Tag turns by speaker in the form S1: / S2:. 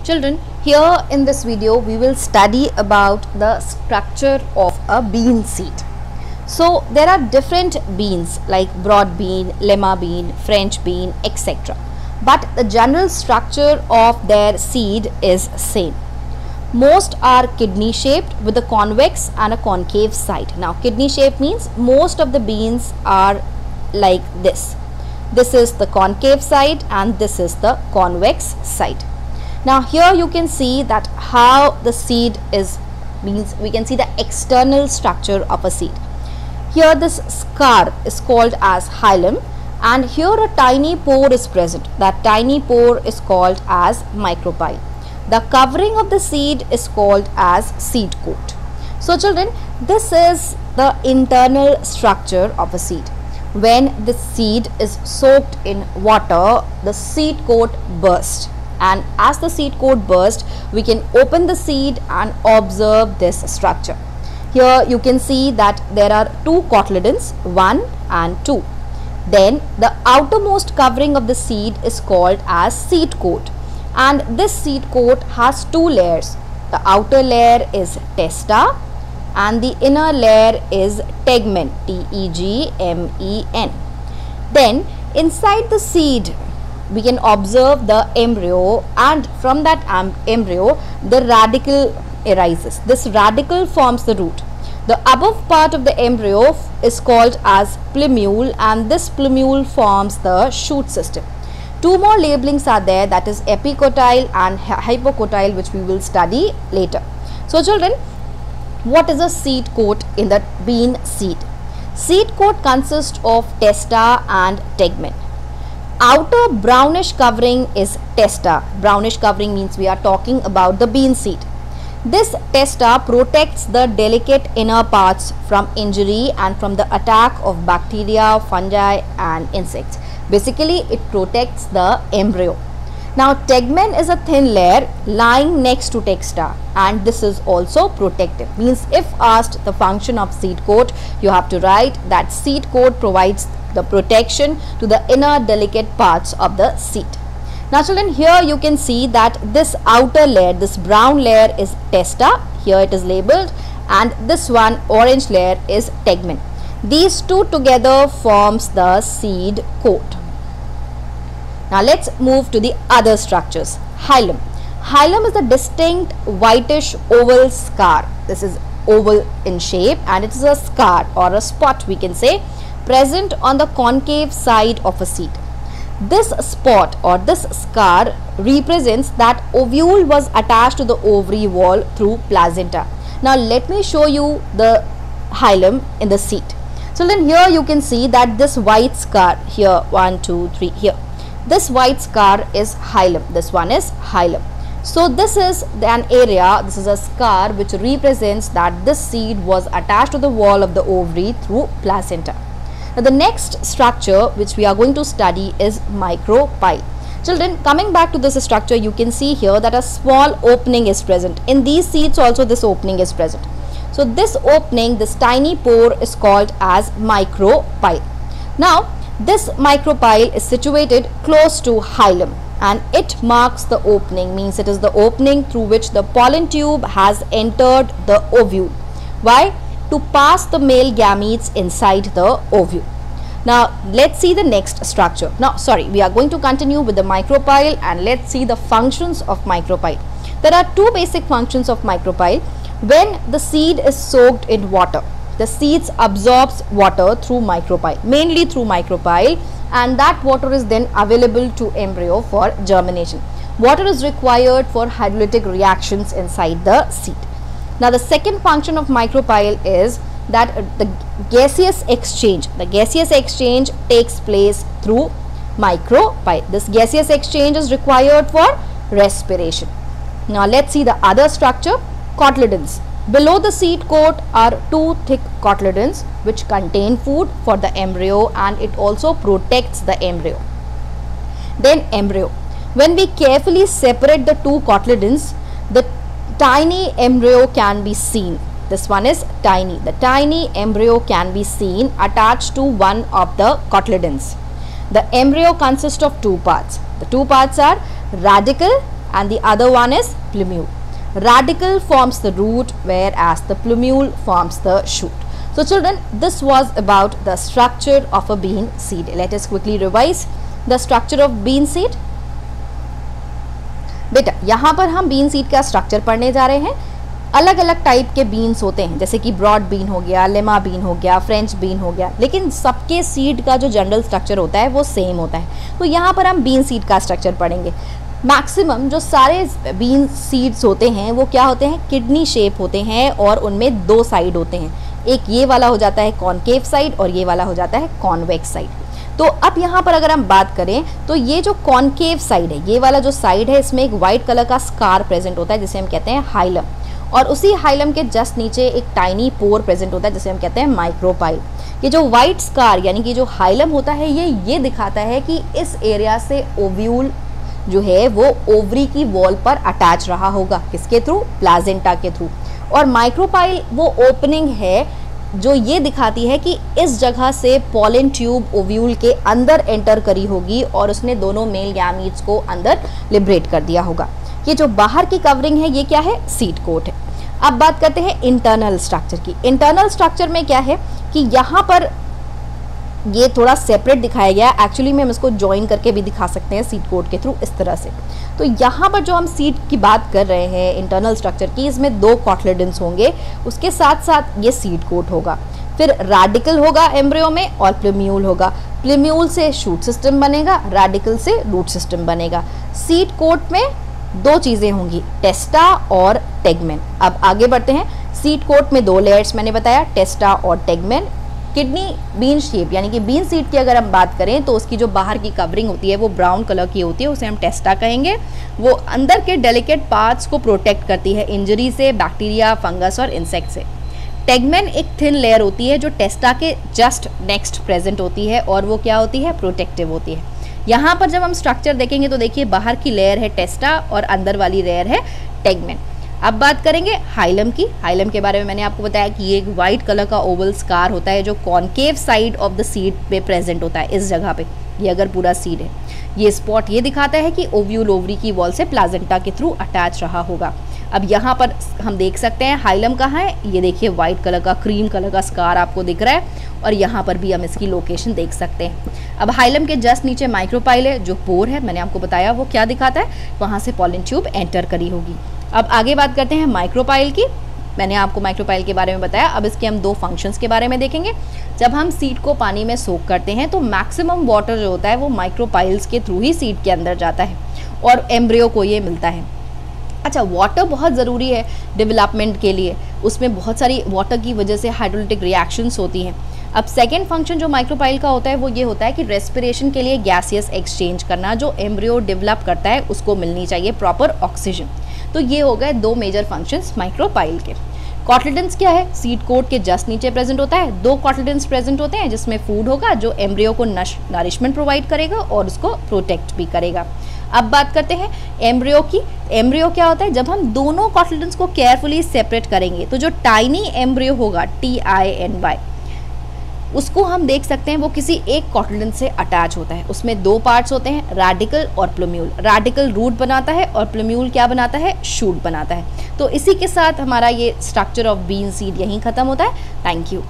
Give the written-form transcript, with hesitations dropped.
S1: Children, here in this video we will study about the structure of a bean seed. So there are different beans like broad bean, lima bean, French bean, etc. But the general structure of their seed is same. Most are kidney shaped with a convex and a concave side. Now kidney shape means most of the beans are like this. This is the concave side and this is the convex side. Now here you can see that how the seed is, means we can see the external structure of a seed. Here this scar is called as hilum, and here a tiny pore is present. That tiny pore is called as micropyle. The covering of the seed is called as seed coat. So children, this is the internal structure of a seed. When the seed is soaked in water, the seed coat bursts. And as the seed coat bursts, we can open the seed and observe this structure. Here you can see that there are two cotyledons, 1 and 2. Then the outermost covering of the seed is called as seed coat, and this seed coat has two layers. The outer layer is testa and the inner layer is tegmen, T-E-G-M-E-N. Then inside the seed we can observe the embryo, and from that embryo the radicle arises. This radicle forms the root. The above part of the embryo is called as plumule, and this plumule forms the shoot system. Two more labelings are there, that is epicotyle and hypocotyle, which we will study later. So children, what is a seed coat in the bean seed? Seed coat consists of testa and tegmen. Outer brownish covering is testa. Brownish covering means we are talking about the bean seed. This testa protects the delicate inner parts from injury and from the attack of bacteria, fungi and insects. Basically, it protects the embryo. Now, tegmen is a thin layer lying next to testa, and this is also protective. Means if asked the function of seed coat, you have to write that seed coat provides the protection to the inner delicate parts of the seed. Now children, here you can see that this outer layer, this brown layer is testa, here it is labeled, and this one orange layer is tegmen. These two together forms the seed coat. Now let's move to the other structures. Hilum. Hilum is a distinct whitish oval scar. This is oval in shape and it is a scar or a spot, we can say, present on the concave side of a seed. This spot or this scar represents that ovule was attached to the ovary wall through placenta. Now let me show you the hilum in the seed. So then here you can see that this white scar here, 1, 2, 3 here. This white scar is hilum. This one is hilum. So this is an area, this is a scar which represents that this seed was attached to the wall of the ovary through placenta. Now the next structure which we are going to study is micropyle. Children, coming back to this structure, you can see here that a small opening is present. In these seeds also this opening is present. So this opening, this tiny pore is called as micropyle. Now this micropyle is situated close to hilum and it marks the opening, means it is the opening through which the pollen tube has entered the ovule. Why? To pass the male gametes inside the ovule. Now let's see the next structure. We are going to continue with the micropyle and let's see the functions of micropyle. There are two basic functions of micropyle. When the seed is soaked in water, the seeds absorbs water through micropyle, mainly through micropyle, and that water is then available to embryo for germination. Water is required for hydrolytic reactions inside the seed. Now the second function of micropyle is that the gaseous exchange. The gaseous exchange takes place through micropyle. This gaseous exchange is required for respiration. Now let's see the other structure, cotyledons. Below the seed coat are two thick cotyledons which contain food for the embryo and it also protects the embryo. Then embryo. When we carefully separate the two cotyledons, the tiny embryo can be seen. This one is tiny. The tiny embryo can be seen attached to one of the cotyledons. The embryo consists of two parts. The two parts are radicle and the other one is plumule. Radicle forms the root, whereas the plumule forms the shoot. So children, this was about the structure of a bean seed. Let us quickly revise the structure of bean seed. बेटा यहाँ पर हम been seed का structure पढ़ने जा रहे हैं. अलग अलग टाइप के बीन्स होते हैं, जैसे कि ब्रॉड बीन हो गया, लेमा बीन हो गया, फ्रेंच बीन हो गया, लेकिन सबके सीड का जो जनरल स्ट्रक्चर होता है वो सेम होता है. तो यहाँ पर हम बीन सीड का स्ट्रक्चर पढ़ेंगे. मैक्सिमम जो सारे बीन सीड्स होते हैं वो क्या होते हैं, किडनी शेप होते हैं और उनमें दो साइड होते हैं. एक ये वाला हो जाता है कॉनकेव साइड और ये वाला हो जाता है कॉन्वेक्स साइड. तो अब यहाँ पर अगर हम बात करें तो ये जो कॉनकेव साइड है, ये वाला जो साइड है, इसमें एक वाइट कलर का स्कार प्रेजेंट होता है जिसे हम कहते हैं हाइलम, और उसी हाइलम के जस्ट नीचे एक टाइनी पोर प्रेजेंट होता है जिसे हम कहते हैं माइक्रोपाइल. ये जो वाइट स्कार यानी कि जो हाइलम होता है ये दिखाता है कि इस एरिया से ओव्यूल जो है वो ओवरी की वॉल पर अटैच रहा होगा. किसके थ्रू? प्लाजेंटा के थ्रू. और माइक्रोपाइल वो ओपनिंग है जो ये दिखाती है कि इस जगह से पॉलन ट्यूब ओव्यूल के अंदर एंटर करी होगी और उसने दोनों मेल गैमीट्स को अंदर लिबरेट कर दिया होगा. ये जो बाहर की कवरिंग है ये क्या है? सीड कोट है. अब बात करते हैं इंटरनल स्ट्रक्चर की. इंटरनल स्ट्रक्चर में क्या है कि यहाँ पर ये थोड़ा सेपरेट दिखाया गया है. एक्चुअली में हम इसको ज्वाइन करके भी दिखा सकते हैं सीड कोट के थ्रू इस तरह से. तो यहाँ पर जो हम सीड की बात कर रहे हैं इंटरनल स्ट्रक्चर की, इसमें दो कॉटलेडन्स होंगे, उसके साथ साथ ये सीड कोट होगा. फिर रेडिकल होगा एम्ब्रियो में और प्लूम्यूल होगा. प्लूम्यूल से शूट सिस्टम बनेगा, रेडिकल से रूट सिस्टम बनेगा. सीड कोट में दो चीज़ें होंगी, टेस्टा और टेगमेन. अब आगे बढ़ते हैं. सीड कोट में दो लेयर्स मैंने बताया, टेस्टा और टेगमेन. किडनी बीन शेप यानी कि बीन सीड की अगर हम बात करें तो उसकी जो बाहर की कवरिंग होती है वो ब्राउन कलर की होती है, उसे हम टेस्टा कहेंगे. वो अंदर के डेलिकेट पार्ट्स को प्रोटेक्ट करती है इंजरी से, बैक्टीरिया, फंगस और इंसेक्ट से. टेगमेन एक थिन लेयर होती है जो टेस्टा के जस्ट नेक्स्ट प्रेजेंट होती है और वो क्या होती है? प्रोटेक्टिव होती है. यहाँ पर जब हम स्ट्रक्चर देखेंगे तो देखिए बाहर की लेयर है टेस्टा और अंदर वाली लेयर है टेगमेन. अब बात करेंगे हाइलम की. हाइलम के बारे में मैंने आपको बताया कि ये एक वाइट कलर का ओवल स्कार होता है जो concave side of the seed पे प्रेजेंट होता है. इस जगह पे ये अगर पूरा सीड है, ये स्पॉट ये दिखाता है कि ओव्यूल ओवरी की वॉल से प्लाजेंटा के थ्रू अटैच रहा होगा. अब यहाँ पर हम देख सकते हैं हाइलम कहाँ है. ये देखिए वाइट कलर का, क्रीम कलर का स्कार आपको दिख रहा है और यहाँ पर भी हम इसकी लोकेशन देख सकते हैं. अब हाइलम के जस्ट नीचे माइक्रोपाइल है, जो पोर है मैंने आपको बताया वो क्या दिखाता है, वहाँ से पॉलन ट्यूब एंटर करी होगी. अब आगे बात करते हैं माइक्रोपाइल की. मैंने आपको माइक्रोपाइल के बारे में बताया. अब इसके हम दो फंक्शंस के बारे में देखेंगे. जब हम सीड को पानी में सोक करते हैं तो मैक्सिमम वाटर जो होता है वो माइक्रोपाइल्स के थ्रू ही सीड के अंदर जाता है और एम्ब्रियो को ये मिलता है. अच्छा, वाटर बहुत ज़रूरी है डेवलपमेंट के लिए. उसमें बहुत सारी वाटर की वजह से हाइड्रोलिटिक रिएक्शंस होती हैं. अब सेकेंड फंक्शन जो माइक्रोपाइल का होता है वो ये होता है कि रेस्पिरेशन के लिए गैसियस एक्सचेंज करना. जो एम्ब्रियो डेवलप करता है उसको मिलनी चाहिए प्रॉपर ऑक्सीजन. तो ये हो गए दो मेजर फंक्शंस माइक्रोपाइल के. कॉटलेडन्स क्या है? सीड कोट के जस्ट नीचे प्रेजेंट होता है. दो कॉटलेडन्स प्रेजेंट होते हैं जिसमें फूड होगा जो एम्ब्रियो को नरिशमेंट प्रोवाइड करेगा और उसको प्रोटेक्ट भी करेगा. अब बात करते हैं एम्ब्रियो की. एम्ब्रियो क्या होता है? जब हम दोनों कॉटलेडन्स को केयरफुली सेपरेट करेंगे तो जो टाइनी एम्ब्रियो होगा, TINY, उसको हम देख सकते हैं वो किसी एक कॉटलेडन से अटैच होता है. उसमें दो पार्ट्स होते हैं, रेडिकल और प्लूम्यूल. रेडिकल रूट बनाता है और प्लूम्यूल क्या बनाता है? शूट बनाता है. तो इसी के साथ हमारा ये स्ट्रक्चर ऑफ बीन सीड यहीं ख़त्म होता है. Thank you.